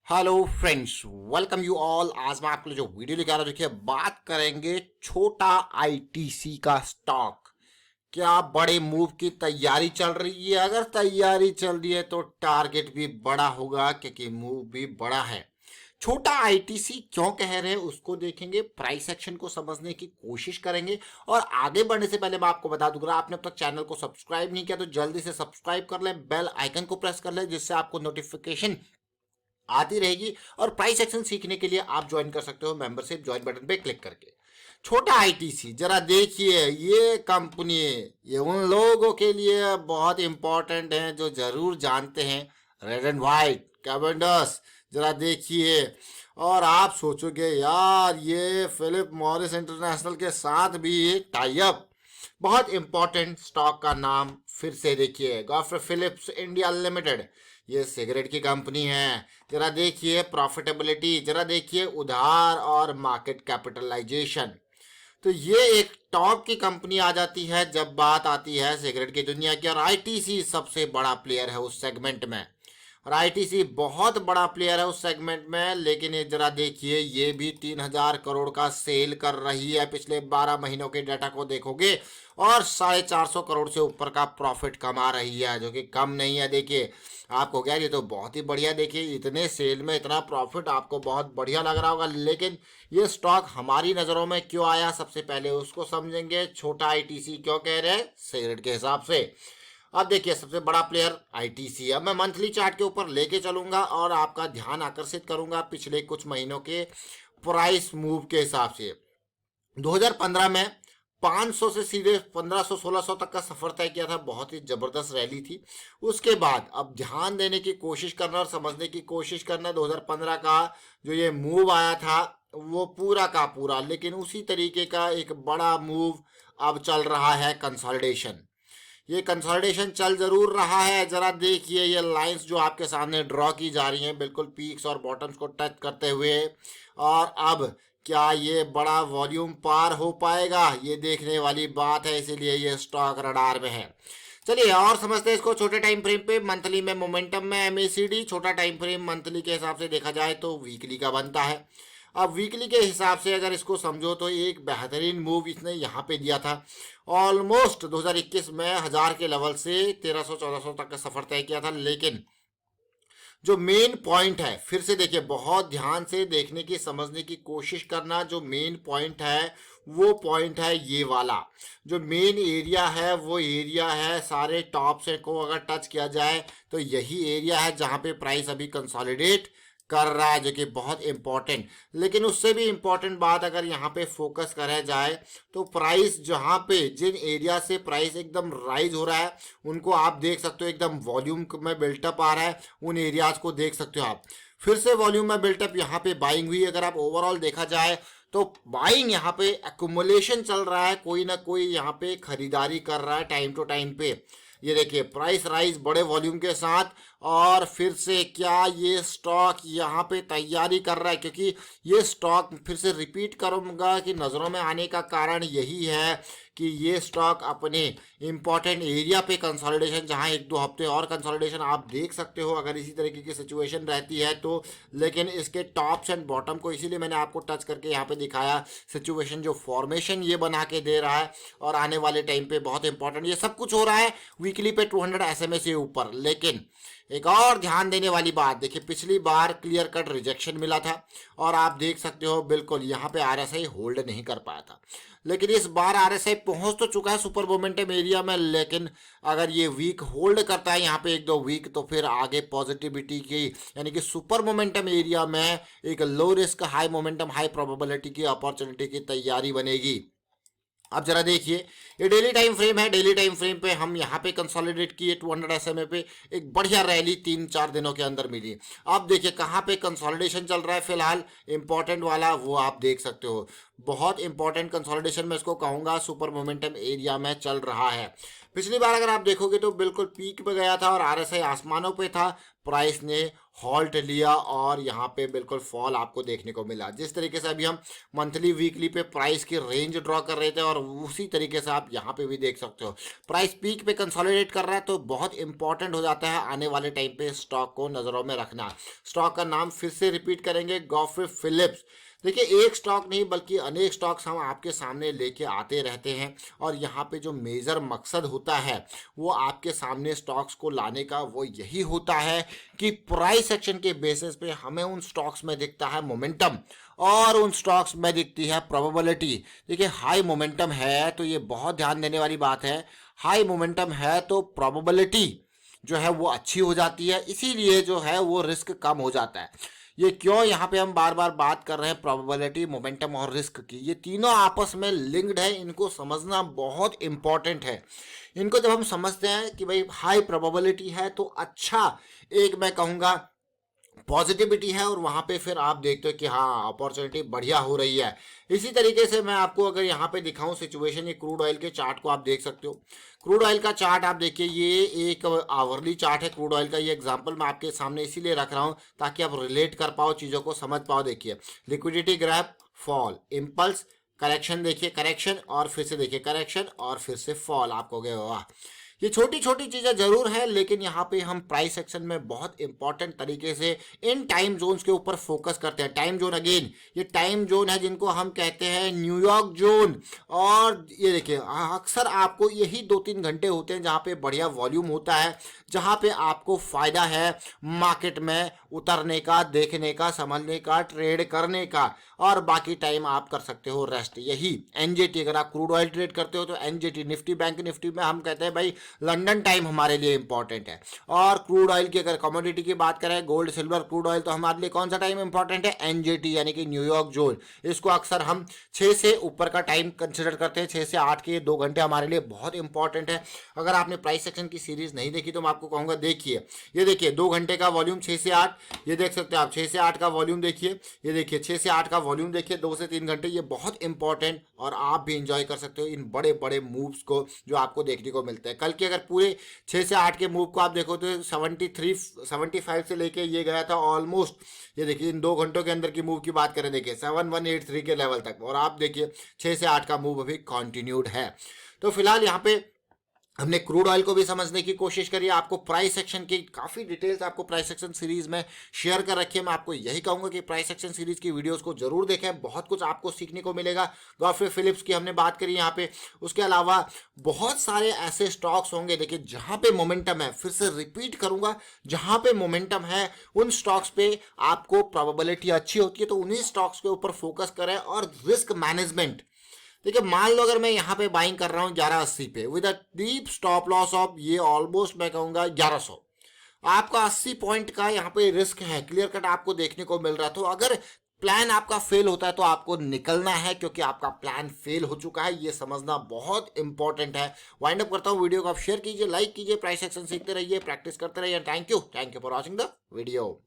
Hello friends, welcome you all. आज मैं आपके लिए जो वीडियो लेकर आ रहा हूं, देखिए बात करेंगे छोटा आईटीसी का स्टॉक। क्या बड़े मूव की तैयारी चल रही है? अगर तैयारी चल रही है तो टारगेट भी बड़ा होगा क्योंकि मूव भी बड़ा है। छोटा आईटीसी क्यों कह रहे हैं उसको देखेंगे, प्राइस एक्शन को समझने की कोशिश करेंगे। और आगे बढ़ने से पहले मैं आपको बता दूंगा, आपने अब तक चैनल को सब्सक्राइब नहीं किया तो जल्दी से सब्सक्राइब कर लें, बेल आइकन को प्रेस कर लें जिससे आपको नोटिफिकेशन आती रहेगी। और प्राइस एक्शन सीखने के लिए आप ज्वाइन कर सकते हो मेंबरशिप ज्वाइन बटन पे क्लिक करके। छोटा आईटीसी जरा देखिए, ये कंपनी ये उन लोगों के लिए बहुत इंपॉर्टेंट है जो जरूर जानते हैं रेड एंड व्हाइट कैवेंडर्स। जरा देखिए और आप सोचोगे यार ये फिलिप मॉरिस इंटरनेशनल के साथ भी एक टाई अप। बहुत इंपॉर्टेंट स्टॉक का नाम फिर से देखिए, गॉडफ्रे फिलिप्स इंडिया लिमिटेड। ये सिगरेट की कंपनी है। जरा देखिए प्रॉफिटेबिलिटी, जरा देखिए उधार और मार्केट कैपिटलाइजेशन। तो ये एक टॉप की कंपनी आ जाती है जब बात आती है सिगरेट की दुनिया की। और आईटीसी सबसे बड़ा प्लेयर है उस सेगमेंट में, और आईटीसी बहुत बड़ा प्लेयर है उस सेगमेंट में। लेकिन ये जरा देखिए, ये भी 3,000 करोड़ का सेल कर रही है पिछले 12 महीनों के डाटा को देखोगे, और 450 करोड़ से ऊपर का प्रॉफिट कमा रही है, जो कि कम नहीं है। देखिए आपको क्या, ये तो बहुत ही बढ़िया। देखिए इतने सेल में इतना प्रॉफिट आपको बहुत बढ़िया लग रहा होगा, लेकिन ये स्टॉक हमारी नज़रों में क्यों आया सबसे पहले उसको समझेंगे। छोटा आईटीसी क्यों कह रहे हैं सिगरेट के हिसाब से। अब देखिए सबसे बड़ा प्लेयर आईटीसी। अब मैं मंथली चार्ट के ऊपर लेके चलूंगा और आपका ध्यान आकर्षित करूंगा पिछले कुछ महीनों के प्राइस मूव के हिसाब से। 2015 में 500 से सीधे 1500-1600 तक का सफर तय किया था, बहुत ही जबरदस्त रैली थी। उसके बाद अब ध्यान देने की कोशिश करना और समझने की कोशिश करना, 2015 का जो ये मूव आया था वो पूरा का पूरा, लेकिन उसी तरीके का एक बड़ा मूव अब चल रहा है कंसोलिडेशन। ये कंसोलिडेशन चल जरूर रहा है। जरा देखिए ये लाइंस जो आपके सामने ड्रॉ की जा रही हैं बिल्कुल पीक्स और बॉटम्स को टच करते हुए। और अब क्या ये बड़ा वॉल्यूम पार हो पाएगा, ये देखने वाली बात है, इसीलिए ये स्टॉक रडार में है। चलिए और समझते हैं इसको छोटे टाइम फ्रेम पे। मंथली में मोमेंटम में एमएसीडी, छोटा टाइम फ्रेम मंथली के हिसाब से देखा जाए तो वीकली का बनता है। अब वीकली के हिसाब से अगर इसको समझो तो एक बेहतरीन मूव इसने यहाँ पे दिया था। ऑलमोस्ट 2021 में 1000 के लेवल से 1300-1400 तक का सफर तय किया था। लेकिन जो मेन पॉइंट है, फिर से देखिए बहुत ध्यान से देखने की समझने की कोशिश करना। जो मेन पॉइंट है वो पॉइंट है ये वाला। जो मेन एरिया है वो एरिया है, सारे टॉप से को अगर टच किया जाए तो यही एरिया है जहां पे प्राइस अभी कंसोलिडेट कर रहा है, जो कि बहुत इंपॉर्टेंट। लेकिन उससे भी इंपॉर्टेंट बात अगर यहाँ पे फोकस करा जाए तो प्राइस जहाँ पे जिन एरिया से प्राइस एकदम राइज हो रहा है उनको आप देख सकते हो, एकदम वॉल्यूम में बिल्टअप आ रहा है, उन एरियाज को देख सकते हो आप। फिर से वॉल्यूम में बिल्टअप, यहाँ पे बाइंग हुई। अगर आप ओवरऑल देखा जाए तो बाइंग यहाँ पे एक्यूमुलेशन चल रहा है, कोई ना कोई यहाँ पे खरीदारी कर रहा है टाइम टू टाइम पे। ये देखिए प्राइस राइज बड़े वॉल्यूम के साथ। और फिर से क्या ये स्टॉक यहाँ पे तैयारी कर रहा है, क्योंकि ये स्टॉक फिर से रिपीट करूँगा कि नज़रों में आने का कारण यही है कि ये स्टॉक अपने इंपॉर्टेंट एरिया पे कंसोलिडेशन, जहाँ 1-2 हफ्ते और कंसोलिडेशन आप देख सकते हो अगर इसी तरीके की सिचुएशन रहती है तो। लेकिन इसके टॉप्स एंड बॉटम को इसीलिए मैंने आपको टच करके यहाँ पे दिखाया, सिचुएशन जो फॉर्मेशन ये बना के दे रहा है और आने वाले टाइम पे बहुत इंपॉर्टेंट ये सब कुछ हो रहा है वीकली पे 200 एसएमए से ऊपर। लेकिन एक और ध्यान देने वाली बात, देखिए पिछली बार क्लियर कट रिजेक्शन मिला था और आप देख सकते हो बिल्कुल यहाँ पे आरएसआई होल्ड नहीं कर पाया था। लेकिन इस बार आरएसआई पहुंच तो चुका है सुपर मोमेंटम एरिया में, लेकिन अगर ये वीक होल्ड करता है यहाँ पे 1-2 वीक तो फिर आगे पॉजिटिविटी की, यानी कि सुपर मोमेंटम एरिया में एक low risk high momentum high probability की अपॉर्चुनिटी की तैयारी बनेगी। अब जरा देखिए ये डेली टाइम फ्रेम है। डेली टाइम फ्रेम पे हम यहाँ पे कंसोलिडेट किए 200 एसएमए पे, एक बढ़िया रैली 3-4 दिनों के अंदर मिली। अब देखिए कहाँ पे कंसोलिडेशन चल रहा है फिलहाल, इंपॉर्टेंट वाला वो आप देख सकते हो। बहुत इंपॉर्टेंट कंसोलिडेशन मैं इसको कहूँगा सुपर मोमेंटम एरिया में चल रहा है। पिछली बार अगर आप देखोगे तो बिल्कुल पीक पे गया था और आरएसआई आसमानों पे था, प्राइस ने हॉल्ट लिया और यहाँ पे बिल्कुल फॉल आपको देखने को मिला। जिस तरीके से अभी हम मंथली वीकली पे प्राइस की रेंज ड्रॉ कर रहे थे और उसी तरीके से आप यहाँ पे भी देख सकते हो प्राइस पीक पे कंसोलिडेट कर रहा है, तो बहुत इंपॉर्टेंट हो जाता है आने वाले टाइम पे स्टॉक को नज़रों में रखना। स्टॉक का नाम फिर से रिपीट करेंगे, गॉडफ्रे फिलिप्स। देखिए, एक स्टॉक नहीं बल्कि अनेक स्टॉक्स हम आपके सामने लेके आते रहते हैं और यहाँ पे जो मेजर मकसद होता है वो आपके सामने स्टॉक्स को लाने का वो यही होता है कि प्राइस एक्शन के बेसिस पे हमें उन स्टॉक्स में दिखता है मोमेंटम और उन स्टॉक्स में दिखती है प्रोबेबिलिटी। देखिए, हाई मोमेंटम है तो ये बहुत ध्यान देने वाली बात है, हाई मोमेंटम है तो प्रोबेबिलिटी जो है वो अच्छी हो जाती है, इसीलिए जो है वो रिस्क कम हो जाता है। ये क्यों यहाँ पे हम बार बार बात कर रहे हैं प्रोबेबिलिटी, मोमेंटम और रिस्क की, ये तीनों आपस में लिंक्ड है, इनको समझना बहुत इंपॉर्टेंट है। इनको जब हम समझते हैं कि भाई हाई प्रोबेबिलिटी है तो अच्छा, एक मैं कहूँगा पॉजिटिविटी है और वहाँ पे फिर आप देखते हो कि हाँ अपॉर्चुनिटी बढ़िया हो रही है। इसी तरीके से मैं आपको अगर यहाँ पे दिखाऊं सिचुएशन, ये क्रूड ऑयल के चार्ट को आप देख सकते हो। क्रूड ऑयल का चार्ट आप देखिए, ये एक आवरली चार्ट है क्रूड ऑयल का। ये एग्जांपल मैं आपके सामने इसीलिए रख रहा हूँ ताकि आप रिलेट कर पाओ, चीज़ों को समझ पाओ। देखिए, liquidity grab, fall, impulse, correction, देखिए करेक्शन और फिर से देखिए करेक्शन और फिर से फॉल। आपको गए वाह, ये छोटी छोटी चीज़ें जरूर है लेकिन यहाँ पे हम प्राइस सेक्शन में बहुत इंपॉर्टेंट तरीके से इन टाइम जोन्स के ऊपर फोकस करते हैं। टाइम जोन, अगेन ये टाइम जोन है जिनको हम कहते हैं न्यूयॉर्क जोन। और ये देखिए, अक्सर आपको यही 2-3 घंटे होते हैं जहाँ पे बढ़िया वॉल्यूम होता है, जहाँ पे आपको फायदा है मार्केट में उतरने का, देखने का, समझने का, ट्रेड करने का, और बाकी टाइम आप कर सकते हो रेस्ट। यही एनजेटी, अगर आप क्रूड ऑयल ट्रेड करते हो तो एनजेटी, निफ्टी बैंक निफ्टी में हम कहते हैं भाई लंदन टाइम हमारे लिए इंपॉर्टेंट है। और क्रूड ऑयल की अगर कमोडिटी की बात करें, गोल्ड सिल्वर क्रूड ऑयल, तो हमारे लिए कौन सा टाइम इंपॉर्टेंट है? एनजेटी यानी कि न्यूयॉर्क जोन। इसको अक्सर हम 6 से ऊपर का टाइम कंसिडर करते हैं, 6 से 8 के 2 घंटे हमारे लिए बहुत इंपॉर्टेंट है। अगर आपने प्राइस सेक्शन की सीरीज नहीं देखी तो मैं आपको कहूँगा देखिए। ये देखिए 2 घंटे का वॉल्यूम 6 से 8, ये देख सकते हैं आप 6 से 8 का वॉल्यूम देखिए, ये देखिए 6 से 8 का वॉल्यूम देखिए, 2 से 3 घंटे, ये बहुत इंपॉर्टेंट, और आप भी इंजॉय कर सकते हो इन बड़े बड़े मूव्स को जो आपको देखने को मिलते हैं। कल के अगर पूरे 6 से 8 के मूव को आप देखो तो 75 से लेके ये गया था ऑलमोस्ट, ये देखिए इन 2 घंटों के अंदर की मूव की बात करें, देखिए 7183 के लेवल तक, और आप देखिए 6 से 8 का मूव अभी कंटिन्यूड है। तो फिलहाल यहाँ पे हमने क्रूड ऑयल को भी समझने की कोशिश करी, आपको प्राइस सेक्शन की काफ़ी डिटेल्स आपको प्राइस सेक्शन सीरीज में शेयर कर रखी है। मैं आपको यही कहूँगा कि प्राइस सेक्शन सीरीज की वीडियोस को जरूर देखें, बहुत कुछ आपको सीखने को मिलेगा। गॉडफ्रे फिलिप्स की हमने बात करी यहाँ पे, उसके अलावा बहुत सारे ऐसे स्टॉक्स होंगे देखिए जहाँ पे मोमेंटम है, फिर से रिपीट करूँगा, जहाँ पे मोमेंटम है उन स्टॉक्स पे आपको प्रोबेबिलिटी अच्छी होती है, तो उन्हीं स्टॉक्स के ऊपर फोकस करें। और रिस्क मैनेजमेंट, देखिए मान लो अगर मैं यहाँ पे बाइंग कर रहा हूँ 1180 पे with a deep stop loss of, ये ऑलमोस्ट मैं कहूँगा 1100, आपका 80 पॉइंट का यहाँ पे रिस्क है, क्लियर कट आपको देखने को मिल रहा है। तो अगर प्लान आपका फेल होता है तो आपको निकलना है, क्योंकि आपका प्लान फेल हो चुका है, ये समझना बहुत इंपॉर्टेंट है। वाइंड अप करता हूँ, वीडियो को आप शेयर कीजिए, लाइक कीजिए, प्राइस एक्शन सीखते रहिए, प्रैक्टिस करते रहिए। Thank you for watching the video.